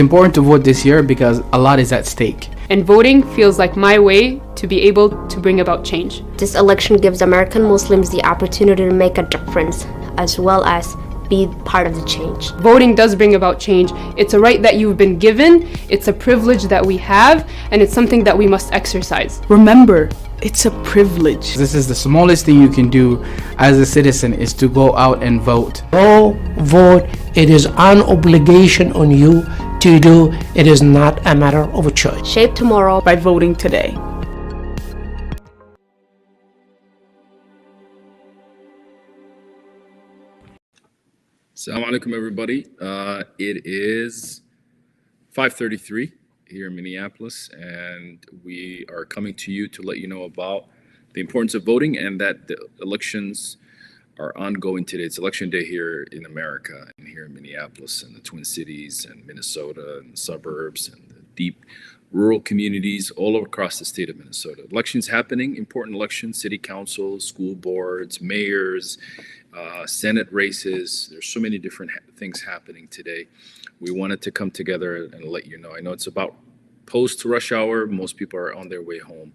Important to vote this year because a lot is at stake. And voting feels like my way to be able to bring about change. This election gives American Muslims the opportunity to make a difference, as well as be part of the change. Voting does bring about change. It's a right that you've been given, it's a privilege that we have, and it's something that we must exercise. Remember, it's a privilege. This is the smallest thing you can do as a citizen, is to go out and vote. Go vote. It is an obligation on you to do. It is not a matter of a choice. Shape tomorrow By voting today. Assalamu alaikum, everybody. It is 5:33 here in Minneapolis, and we are coming to you to let you know about the importance of voting and that the elections are ongoing today. It's election day here in America and here in Minneapolis and the Twin Cities and Minnesota and the suburbs and the deep rural communities all across the state of Minnesota. Elections happening, important elections, city councils, school boards, mayors, Senate races. There's so many different things happening today. We wanted to come together and let you know. I know it's about post rush hour. Most people are on their way home.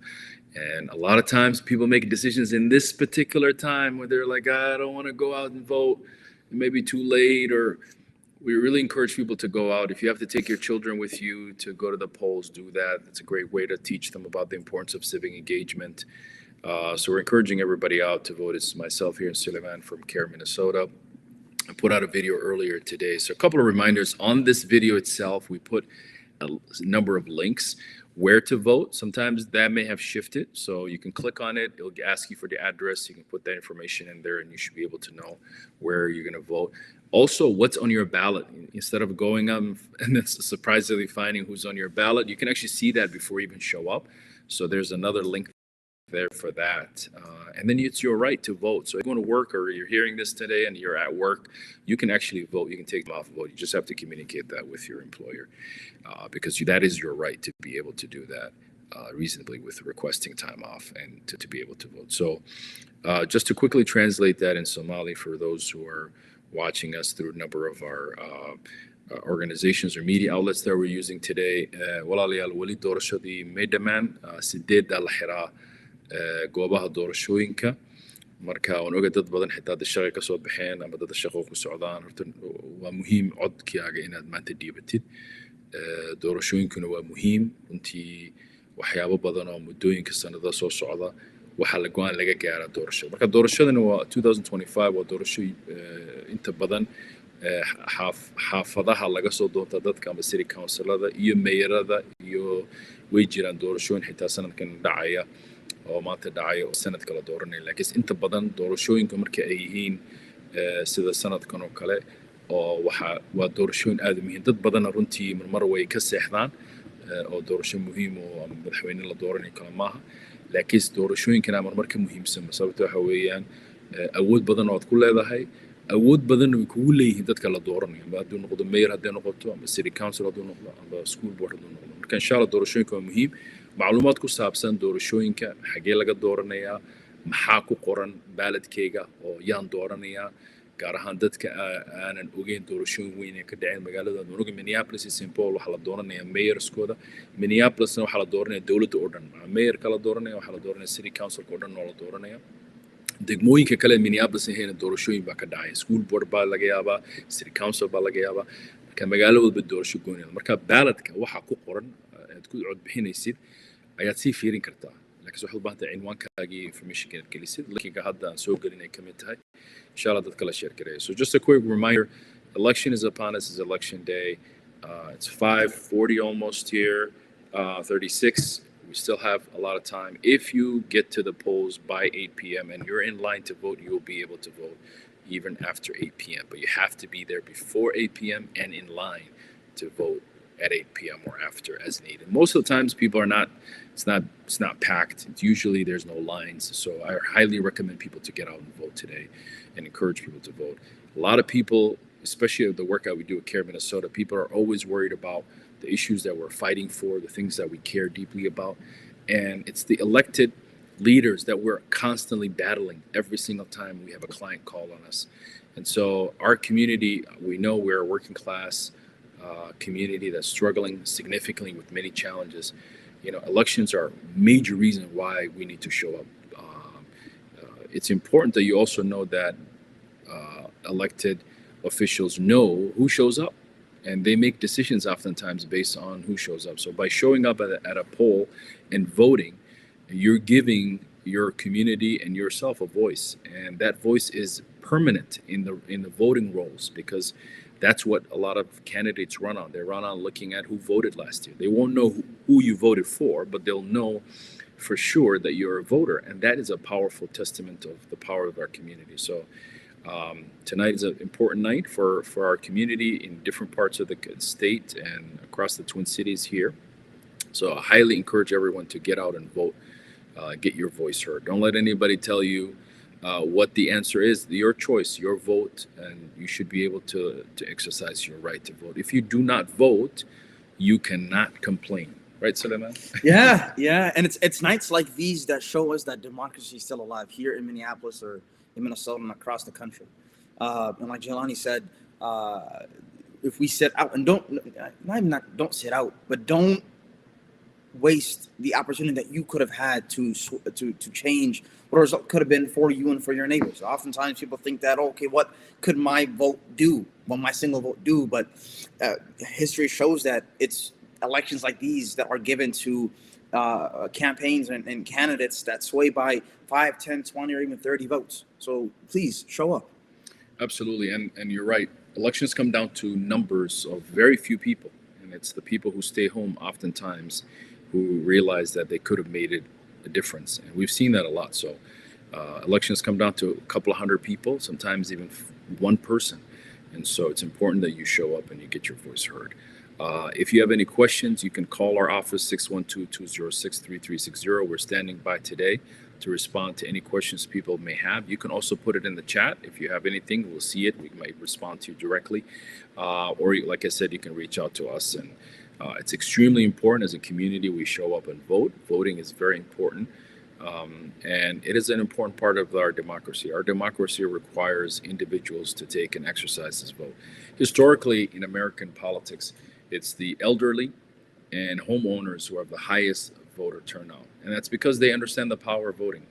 And a lot of times people make decisions in this particular time where they're like, I don't want to go out and vote. It may be too late. Or we really encourage people to go out. If you have to take your children with you to go to the polls, do that. It's a great way to teach them about the importance of civic engagement. So we're encouraging everybody out to vote. It's myself here in Suleiman from CARE, Minnesota. I put out a video earlier today. So a couple of reminders on this video itself. We put a number of links where to vote. Sometimes that may have shifted. So you can click on it. It'll ask you for the address. You can put that information in there and you should be able to know where you're going to vote. Also, what's on your ballot. Instead of going up and then surprisingly finding who's on your ballot, you can actually see that before you even show up. So there's another link there for that. And then it's your right to vote. So if you're going to work or you're hearing this today and you're at work, you can actually vote. You can take them off vote. You just have to communicate that with your employer because that is your right to be able to do that reasonably with requesting time off and to be able to vote. So just to quickly translate that in Somali for those who are watching us through a number of our organizations or media outlets that we're using today. Walaalayaal wali doorashadii may dhammaan sideedda la xiraa goobaha doorashooyinka marka waan oga dad badan xitaa dad shaqo ka soo baxeen ama dad shaqo ku socdaan horta waa muhiim codkaaga inaad maanta dhiibatid doorashooyinkuna waa muhiim intii waxyaabo badan oo muddooyinka sanada soo socda waxa la go'aan laga gaaraa doorashada marka doorashadana waa 2025 waa doorasho inta badan xaafadaha laga soo doonta dadka ama city councilada iyo mayorada iyo way jiraan doorashooyin xitaa sanadkan dhacaya oo maanta dhacaya oo sanadka la dooranaya laakiin inta badan doorashooyinka marka ay yihiin sida sanadkan oo kale oo waa doorashooyin aad u muhiim dad badan runtii mar way ka seexdaan oo doorasho muhiim oo madaxweyne la dooranayo kala maaha laakiin doorashooyinkana marka muhiimsan sababtoo waxa weeyaan awood badan oo aad ku leedahay awood badan oo kugu leeyihiin dadka la dooranayo ama hadduu noqdo mayor haddii noqoto ama city council hadduu noqdo ama school board hadduu noqdo marka insha Allah doorashooyinka waa muhiim macluumaad ku saabsan doorashooyinka xagee laga dooranayaa maxaa ku qoran baaladkayga oo yaan dooranayaa gaar ahaan dadka aanan ogeyn doorashooyin weyn ee ka dhaceen magaalada Nuuga Minneapolis iyo St. Paul waxa la dooranayaa mayorskooda Minneapolisna waxa la dooranayaa dawladda oo dhan mayorka la dooranaya waxa la dooranaya city councilka oo dhan oo la dooranaya degmooyinka kale Minneapolis ahayna doorashooyin baa ka dhacay school board baa laga yaabaa city council baa laga yaabaa marka magaalo walba doorasho goonaya marka baaladka waxa ku qoran aad ku cod bixinaysid ayaad sii fiirin kartaa laakiin waxa u baahan tahay cinwaankaagii information inaad gelisid linkiga hadda aan soo gelinay ka mid tahay inshallah dadka la share gareeyo so just a quick reminder election is upon us is election day it's 5:40 almost here 36 we still have a lot of time if you get to the polls by 8 p.m. and you're in line to vote you'll be able to vote even after 8 p.m. but you have to be there before 8 p.m. and in line to vote at 8 p.m. or after as needed. Most of the times people are not, it's not packed. It's usually there's no lines. So I highly recommend people to get out and vote today and encourage people to vote. A lot of people, especially the work that we do at CARE Minnesota, people are always worried about the issues that we're fighting for, the things that we care deeply about. And it's the elected leaders that we're constantly battling every single time we have a client call on us. And so our community, we know we're a working class community that's struggling significantly with many challenges, elections are a major reason why we need to show up. It's important that you also know that elected officials know who shows up, and they make decisions oftentimes based on who shows up. So by showing up at a poll and voting, you're giving your community and yourself a voice, and that voice is permanent in the voting rolls, because that's what a lot of candidates run on. They run on looking at who voted last year. They won't know who you voted for, but they'll know for sure that you're a voter, and that is a powerful testament of the power of our community. So tonight is an important night for our community in different parts of the state and across the Twin Cities here. So I highly encourage everyone to get out and vote, get your voice heard. Don't let anybody tell you what the answer is. Your choice, your vote, and you should be able to exercise your right to vote. If you do not vote, you cannot complain. Right, Suleiman? Yeah, and it's nights like these that show us that democracy is still alive here in Minneapolis or in Minnesota and across the country. And like Jelani said, if we sit out and don't sit out, but don't waste the opportunity that you could have had to change what a result could have been for you and for your neighbors. Oftentimes people think that, okay, what could my vote do? What my single vote do? But history shows that it's elections like these that are given to campaigns and candidates that sway by 5, 10, 20, or even 30 votes. So please show up. Absolutely, and you're right. Elections come down to numbers of very few people, and it's the people who stay home oftentimes who realize that they could have made it a difference, and we've seen that a lot. So elections come down to a couple of hundred people, sometimes even one person, and so it's important that you show up and you get your voice heard. If you have any questions, you can call our office, 612-206-3360. We're standing by today to respond to any questions people may have. You can also put it in the chat. If you have anything, we'll see it. We might respond to you directly. Or like I said, you can reach out to us. And it's extremely important as a community we show up and vote. Voting is very important. And it is an important part of our democracy. Our democracy requires individuals to take and exercise this vote. Historically, in American politics, it's the elderly and homeowners who have the highest voter turnout. And that's because they understand the power of voting.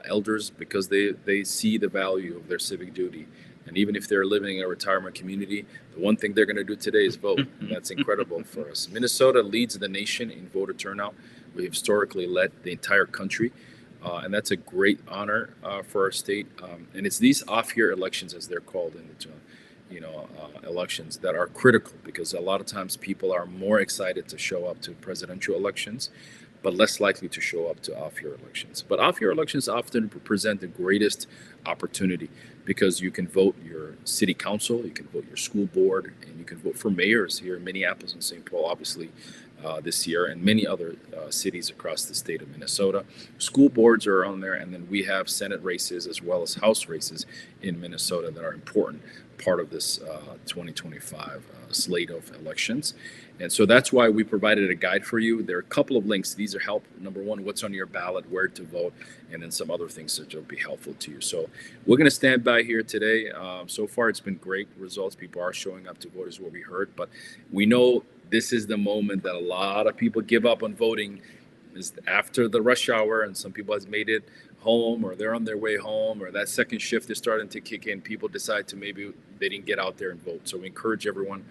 Elders, because they see the value of their civic duty. And even if they're living in a retirement community, the one thing they're going to do today is vote. And that's incredible for us. Minnesota leads the nation in voter turnout. We have historically led the entire country. And that's a great honor for our state. And it's these off-year elections, as they're called in the elections, that are critical, because a lot of times people are more excited to show up to presidential elections, but less likely to show up to off-year elections. But off-year elections often present the greatest opportunity, because you can vote your city council, you can vote your school board, and you can vote for mayors here in Minneapolis and St. Paul, obviously, this year, and many other cities across the state of Minnesota. School boards are on there, and then we have Senate races as well as House races in Minnesota that are important part of this 2025 slate of elections. And so that's why we provided a guide for you. There are a couple of links. These are help. Number one, what's on your ballot, where to vote, and then some other things that will be helpful to you. So we're going to stand by here today. So far, it's been great results. People are showing up to vote, is what we heard. But we know this is the moment that a lot of people give up on voting, is after the rush hour, and some people has made it home, or they're on their way home, or that second shift is starting to kick in. People decide to maybe they didn't get out there and vote. So we encourage everyone,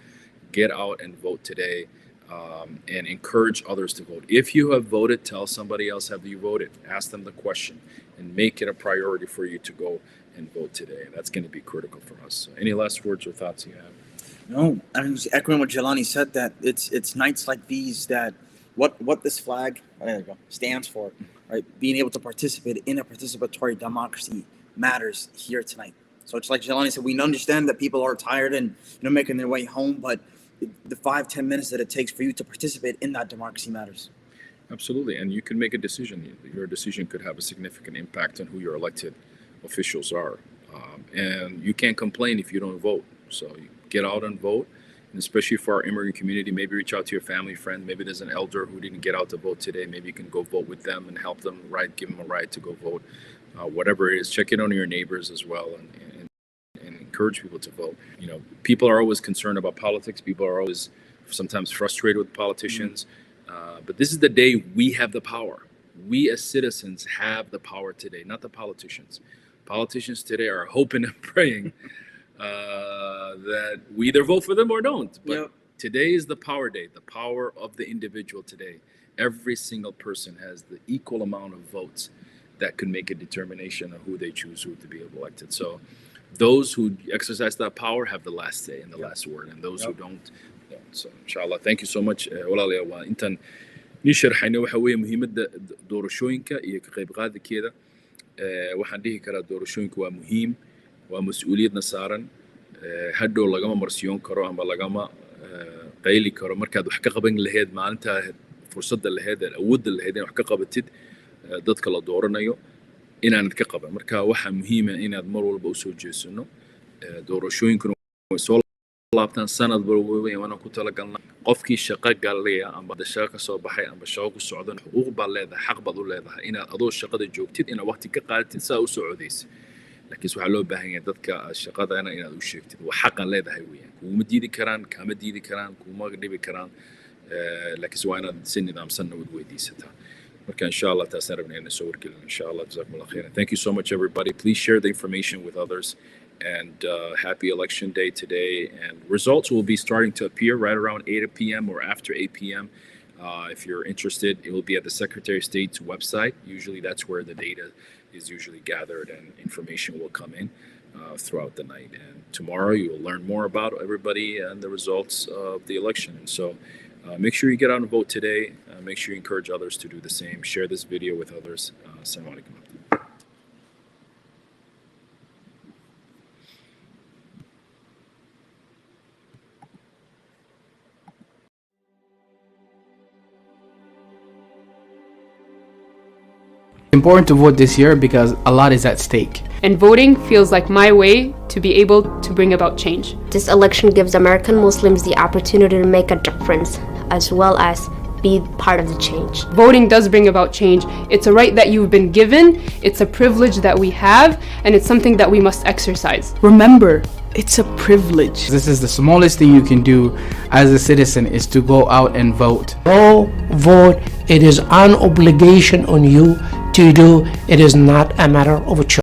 get out and vote today, and encourage others to vote. If you have voted, tell somebody else, have you voted? Ask them the question and make it a priority for you to go and vote today. And that's going to be critical for us. So any last words or thoughts you have? No, I'm just echoing what Jelani said, that it's nights like these that what this flag stands for, right? Being able to participate in a participatory democracy matters here tonight. So it's like Jelani said, we understand that people are tired and making their way home, but the 5-10 minutes that it takes for you to participate in that democracy matters. Absolutely, and you can make a decision. Your decision could have a significant impact on who your elected officials are, and you can't complain if you don't vote. So you get out and vote. And especially for our immigrant community, maybe reach out to your family, friend. Maybe there's an elder who didn't get out to vote today. Maybe you can go vote with them and help them, give them a ride to go vote. Whatever it is, check in on your neighbors as well, and encourage people to vote. You know, people are always concerned about politics. People are always sometimes frustrated with politicians. But this is the day we have the power. We as citizens have the power today, not the politicians. Politicians today are hoping and praying that we either vote for them or don't. But today is the power day, the power of the individual today. Every single person has the equal amount of votes that could make a determination of who they choose who to be elected. So those who exercise that power have the last say and the last word, and those who don't. So inshallah, thank you so much. walaalayaal waa intaan nii sharxayna waxa weeye muhiimadda doorashooyinka iyo ka qayb qaadkeeda. Waxaan dhihi karaa doorashooyinku waa muhiim, waa mas'uuliyadna saaran. Hadhow lagama marsiyoon karo ama lagama qayli karo markaad wax ka qaban lahayd maalinta fursadda lahayd awoodda lahayd inaad wax ka qabatid dadka la dooranayo inaanad ka qaban. Marka waxa muhiim ah inaad mar walba u soo jeesano doorashooyinkuna way soo laabtaan sanad walba waana ku talagalnaa qofkii shaqo galaya ama shaqo ka soo baxay ama shaqo ku socdan xuquuq baad leedahay, xaq baad u leedahay inaad adoo shaqada joogtid inaad waqti ka qaadatid saa u socodaysid. laakiin waxaa loo baahan yahay dadka shaqadana inaad u sheegtid waa xaqan leedahay weeyaan. Kuma diidi karaan, kama diidi karaan, kuma dhibi karaan, laakiin waa inaad si nidaamsan u weydiisataa. Marka inshallah taasaan rabnaa inaan soo wargelin. Inshallah, jazakumullah khairan. Thank you so much everybody. Please share the information with others. And happy election day today. And results will be starting to appear right around 8 p.m. or after 8 p.m. If you're interested, it will be at the Secretary of State's website. Usually that's where the data is usually gathered and information will come in throughout the night. And tomorrow you will learn more about everybody and the results of the election. And so make sure you get out and vote today. Make sure you encourage others to do the same. Share this video with others. Assalamu alaikum. Important to vote this year because a lot is at stake. And voting feels like my way to be able to bring about change. This election gives American Muslims the opportunity to make a difference, as well as be part of the change. Voting does bring about change. It's a right that you've been given, it's a privilege that we have, and it's something that we must exercise. Remember, it's a privilege. This is the smallest thing you can do as a citizen is to go out and vote. Go vote. It is an obligation on you to do. It is not a matter of a choice.